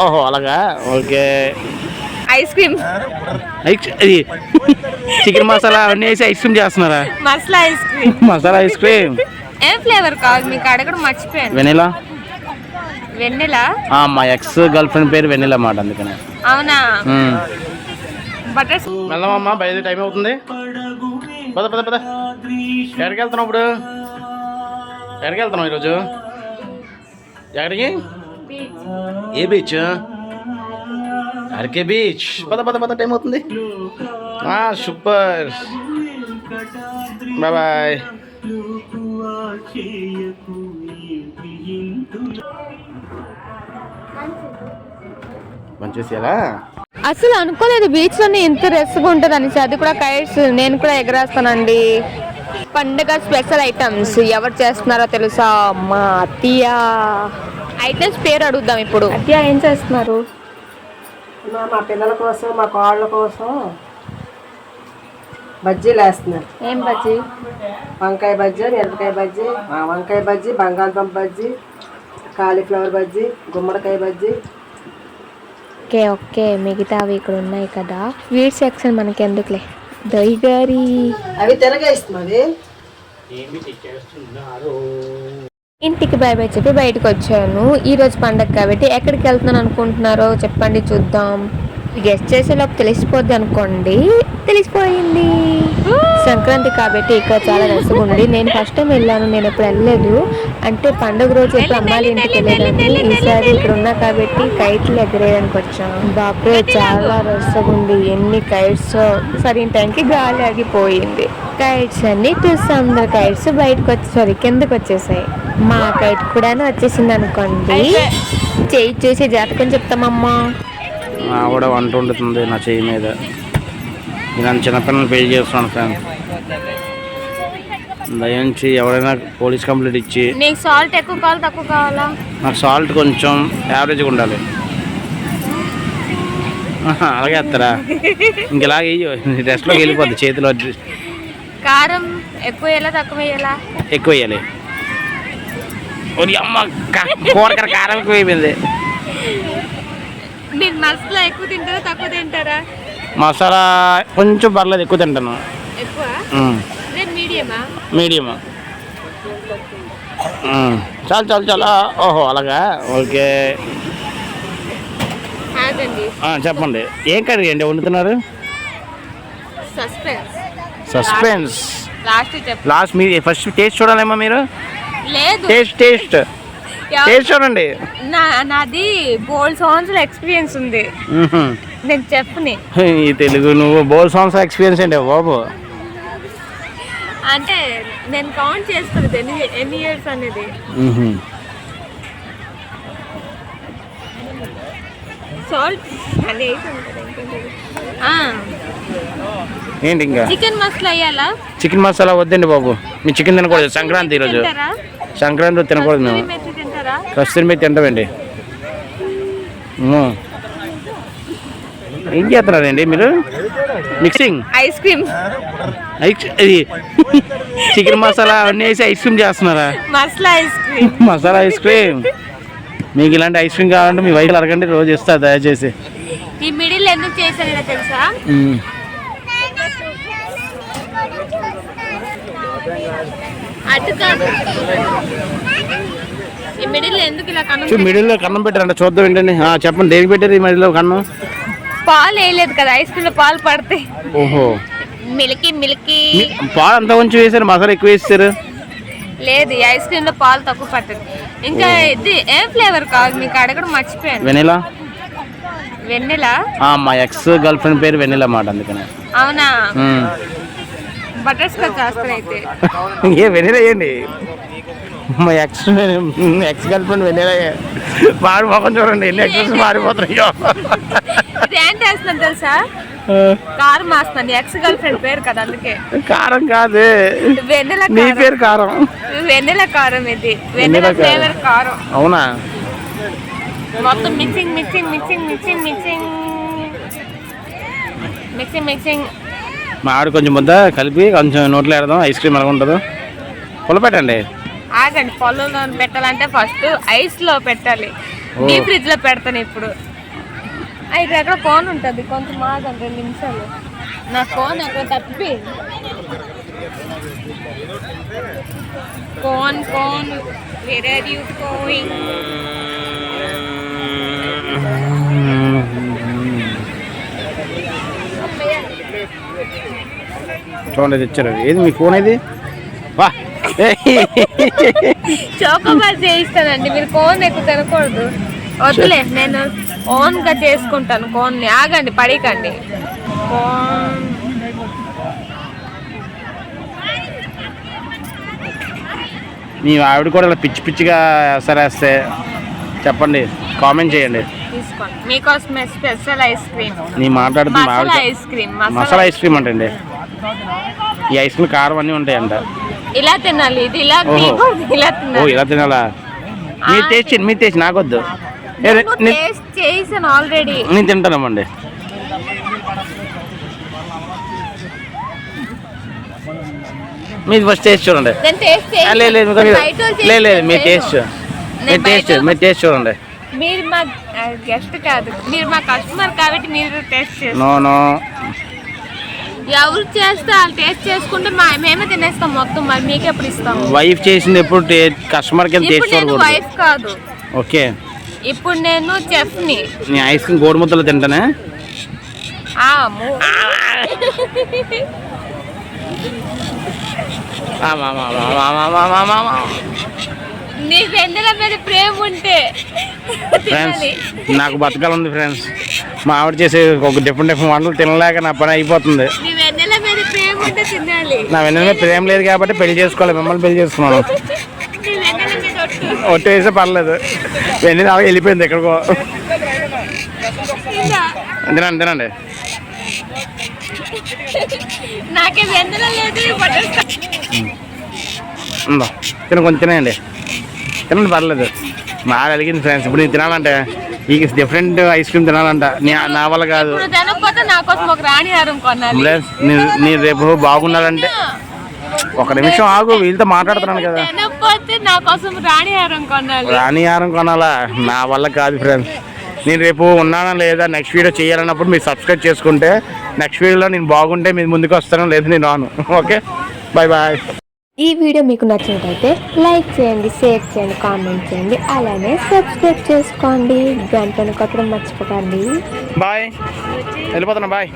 ఓహో అలాగా, okay. Ice cream, chicken masala అవన్నీ వేసి ఐస్ క్రీమ్ చేస్తున్నారా? Masala ice cream. Masala ice cream ఏం ఫ్లేవర్ కావాలి మీకు అడగడం మర్చిపోయాను. వెనిలా. వెన్నెలా? మా ఎక్స్ గర్ల్ ఫ్రెండ్ పేరు వెనిలా మాట, అందుకనే. అవునా? బటర్ వెళ్దామమ్మా, బయట టైం అవుతుంది. పద పద పద. ఎక్కడికి వెళ్తున్నావు ఇప్పుడు? ఎక్కడికి వెళ్తున్నావు ఈరోజు? ఎక్కడికి? ఏ బీచ్? RK beach. పద పద పద, టైం అవుతుంది. Super, bye bye. మంచిగా అసలు అనుకోలేదు బీచ్ లోనే ఇంత రెస్ట్గా ఉంటుంది అనేసి. అది కూడా కైట్స్ నేను కూడా ఎగరేస్తానండి. పండుగ స్పెషల్ ఐటమ్స్ ఎవరు చేస్తున్నారో తెలుసా? మా అత్తయ్య. ఐటమ్స్ పేరు అడుగుదాం ఇప్పుడు. అత్తయ్య ఏం చేస్తున్నారు? మా పిల్లల కోసం, మా కోళ్ళ కోసం బజ్జీలు వేస్తున్నారు. ఏం బజ్జీ? వంకాయ బజ్జీ, మిరపకాయ బజ్జీ, వంకాయ బజ్జీ, బంగాళదుంప బజ్జీ, కాలీఫ్లవర్ బజ్జీ, గుమ్మడికాయ బజ్జీ. ఓకే ఓకే, మిగతావి ఇక్కడ ఉన్నాయి కదా. స్వీట్ సెక్షన్ మనకి ఎందుకులే. దही గారి అవి తిరగేస్తున్నావి. ఇంటికి బై బై చెప్పి బయటకు వచ్చాను. ఈ రోజు పండగ కాబట్టి ఎక్కడికి వెళ్తున్నాను అనుకుంటున్నారో చెప్పండి చూద్దాం. గెస్ట్ చేసేలోపు తెలిసిపోద్ది అనుకోండి. తెలిసిపోయింది. సంక్రాంతి కాబట్టి ఇక్కడ చాలా రసగా ఉంది. నేను ఫస్ట్ టైం వెళ్ళాను, నేను ఎప్పుడు వెళ్ళలేదు. అంటే పండుగ రోజు ఎప్పుడు అమ్మాయిల ఇంటికి వెళ్ళేదాన్ని. ఈసారి ఇక్కడ ఉన్నా కాబట్టి కైట్లు ఎగరేయడానికి వచ్చాను. బాప్రే చాలా రసగా ఉంది. ఎన్ని కైట్స్, సరైన టైంకి గాలి ఆగిపోయింది. కైట్స్ అన్ని చూస్తాం. అందరు కైట్స్ బయటకు వచ్చేసరి కిందకు వచ్చేసాయి. మా కైట్ కూడా వచ్చేసింది అనుకోండి. చేయి చూసి జాతకం చెప్తామమ్మా. కూడా వంట వండుతుంది నా చెయ్యి మీద. నేను చిన్నపిల్లలు పెళ్లి చేస్తున్నాను ఫ్రెండ్. దయించి ఎవరైనా పోలీస్ కంప్లైంట్ ఇచ్చి. నీకు సాల్ట్ ఎక్కువ కావాలి తక్కువ కావాలా? నాకు సాల్ట్ కొంచెం యావరేజ్గా ఉండాలి. అలాగే వేస్తారా? ఇంకెలాగే రెస్ట్లోకి వెళ్ళిపోద్ది చేతిలో. కారం ఎక్కువ వేయాలా తక్కువ వేయాలా? ఎక్కువ వేయాలి. అమ్మ కూరకర కారం ఎక్కువ అయిపోయింది. మీరు మసాలా ఎక్కువ తింటారా తక్కువ తింటారా? మసాలా కొంచెం పర్లేదు, ఎక్కువ తింటాను. ఎక్కువ? మీడియమా? మీడియమా. చాలు చాలు చాలా. ఓహో అలాగా, ఓకే. చెప్పండి, ఏం కర్రీ అండి వండుతున్నారు? సస్పెన్స్. లాస్ట్ మీరు ఫస్ట్ టేస్ట్ చూడాలేమో మీరు. టేస్ట్ చూడండి. నాది బోల్ సంవత్సరాల ఎక్స్పీరియన్స్ ఉంది. నేను చెప్పని ఈ తెలుగు నువ్వు బోల్ సంవత్సరాల ఎక్స్పీరియన్స్ ఏంటి బాబు? అంటే నేను కౌంట్ చేస్తాను ఎన్ని ఇయర్స్ అనేది. సాల్ట్ ఏంటి ఇంకా చికెన్ మసాలా వేయాలా? చికెన్ మసాలా వద్దండి బాబు, మీ చికెన్ తినకూడదు. సంక్రాంతి ఈరోజు, సంక్రాంతి తినకూడదు మేము. కస్తూరి మీద తింటామండి. ఏం చేస్తున్నారండి మీరు? Mixing ice cream, chicken masala అవన్నీ వేసి ఐస్ క్రీమ్ చేస్తున్నారా? Masala ice cream. మీకు ఇలాంటి ఐస్ క్రీమ్ కావాలంటే మీ వైఫ్ అడగండి, రోజు ఇస్తారు దయచేసి. ఈ మిడిల్ ఎందుకు చేశారో తెలుసా? మిడిల్ లో కన్నం పెట్టారంట, చూద్దాం ఏంటండి. చెప్పండి, దేనికి పెట్టారు ఈ మిడిల్ లో కన్నం? పాలు వేయలేదు కదా, ఐస్ క్రీమ్ లో పాలు పడతాయి. ఓహో, మిల్కీ పాలు అంతా కొంచెం వేసారు, మసాలా ఎక్కువ వేస్తారు. లేదు, ఐస్ క్రీమ్ లో పాలు తక్కువ పడుతుంది. ఇంకా ఇది ఏం ఫ్లేవర్ కావాలి మీకు అడగడం మర్చిపోయాను. వెన్నెలా. మా ఎక్స్ గర్ల్ ఫ్రెండ్ పేరు వెన్నెలా మాట, అందుకనే. అవునా? బటర్ స్కాచ్ చేస్తాను అయితే. వెన్నెలా వేయండి. మా ఎక్స్ గర్ల్ ఫ్రెండ్ వెన్నెలా మాడి మొఖం చూడండి, ఎన్ని ఎక్స్ మారిపోతున్నాయో. ఏంటి వేస్తున్నాను తెలుసా? కారం వేస్తున్నాను. ఎక్స్ గర్ల్ ఫ్రెండ్ పేరు కదా, అందుకే. కారం కాదు, వెన్నెల నీ పేరు కారం. వెన్నెల కారం, ఇది వెన్నెల ఫ్లేవర్ కారం. అవునా? మొత్తం mixing mixing mixing mixing mixing mixing mixing. మా ఆవిడ కొంచెం ముద్ద కలిపి కొంచెం నోట్లో వేడదాం. ఐస్ క్రీమ్ ఎలా ఉంటుందో పుల్ల పెట్టండి. ఆగండి, పొలంలో పెట్టాలంటే ఫస్ట్ ఐస్ లో పెట్టాలి. డీ ఫ్రిడ్జ్ లో పెడతాను ఇప్పుడు. అయితే ఎక్కడ కోన్ ఉంటుంది, కొంచెం ఆగండి 2 నిమిషాలు. నా కోన్ ఎక్కడ తప్పి కోన్ వేర్ ఆర్ యూ గోయింగ్? చూడండి తెచ్చారు. ఏది మీ ఫోన్ ఇది? వా చోకోబార్ చేయిస్తానండి, మీరు కోన్ ఎక్కువ తినకూడదు. వద్దులే, నేను ఓన్ గా చేసుకుంటాను కోన్ని. ఆగండి, పడికండి. కోన్ మీ ఆవిడ కూడా ఇలా పిచ్చి పిచ్చిగా సరేస్తే చెప్పండి, కామెంట్ చేయండి. తీసుకోండి, మీకోసమే స్పెషల్ ఐస్ క్రీమ్. నీ మాట్లాడుతున్న masala ice cream. Masala ice cream అంటే ఈ ఐస్ క్రీమ్ కారం అన్నీ ఉంటాయంట. ఇలా తినాలి, ఇది ఇలా ఇలా తినాలి. ఇలా తినాలా? మీరు టేస్ట్ నాకొద్దు. చేసాను ఆల్రెడీ, నేను తింటానమ్మండి. మీరు ఫస్ట్ టేస్ట్ చూడండి. లేదు మీరు టేస్ట్ చూడండి. మీరు మా గెస్ట్ కాదు, మీరు మా కస్టమర్ కాబట్టి మీరు టేస్ట్ చేస్తారు. నో ఎవరు చేస్తే వాళ్ళు టేస్ట్ చేసుకుంటే మేమే తినేస్తాం మొత్తం. మరి మీకు ఎప్పుడు ఇస్తాం? వైఫ్ చేసింది ఎప్పుడు కస్టమర్ కింద టేస్ట్ చూడకూడదు. వైఫ్ కాదు, ఓకే. ఇప్పుడు నేను చెఫ్ ని. నీ ఐస్ క్రీమ్ గోడు ముద్దలు తింటానే. నీ వెన్నెల మీద ప్రేమ ఉంటే ఫ్రెండ్స్, నాకు బతకాలంది ఫ్రెండ్స్. మా ఆవిడ చేసే ఒక డిఫరెంట్ వంటలు తినలేక నా పని అయిపోతుంది. నీ వెన్నెల మీద ప్రేమ ఉంటే తినాలి. నా వెన్నెల మీద ప్రేమ లేదు కాబట్టి పెళ్లి చేసుకోవాలి. మిమ్మల్ని పెళ్లి చేసుకున్నాను. ఒట్టు వేసే పర్లేదు. వెన్నెల వెళ్ళిపోయింది ఎక్కడికో. తినండి. నాకే వెన్నెల లేదు. కొంచెం తినండి పర్లేదు. బాగా అడిగింది ఫ్రెండ్స్. ఇప్పుడు నేను తినాలంటే ఈ డిఫరెంట్ ఐస్ క్రీమ్ తినాలంట. నా వల్ల కాదు. నేను రేపు బాగుండాలంటే ఒక నిమిషం ఆగు, వీళ్ళతో మాట్లాడుతున్నాను కదా. రాణిహారం కొనాలా? నా వల్ల కాదు ఫ్రెండ్స్. నేను రేపు ఉన్నానా లేదా నెక్స్ట్ వీడియో చేయాలన్నప్పుడు మీరు సబ్స్క్రైబ్ చేసుకుంటే నెక్స్ట్ వీడియోలో నేను బాగుంటే మీరు ముందుకు వస్తాను, లేదు నేను రాను. Okay, bye. ఈ వీడియో మీకు నచ్చినట్లయితే లైక్ చేయండి, షేర్ చేయండి, కామెంట్ చేయండి, అలానే సబ్స్క్రైబ్ చేసుకోండి. గంటను కొట్టడం మర్చిపోకండి. బాయ్, వెళ్ళిపోతున్నా. బాయ్.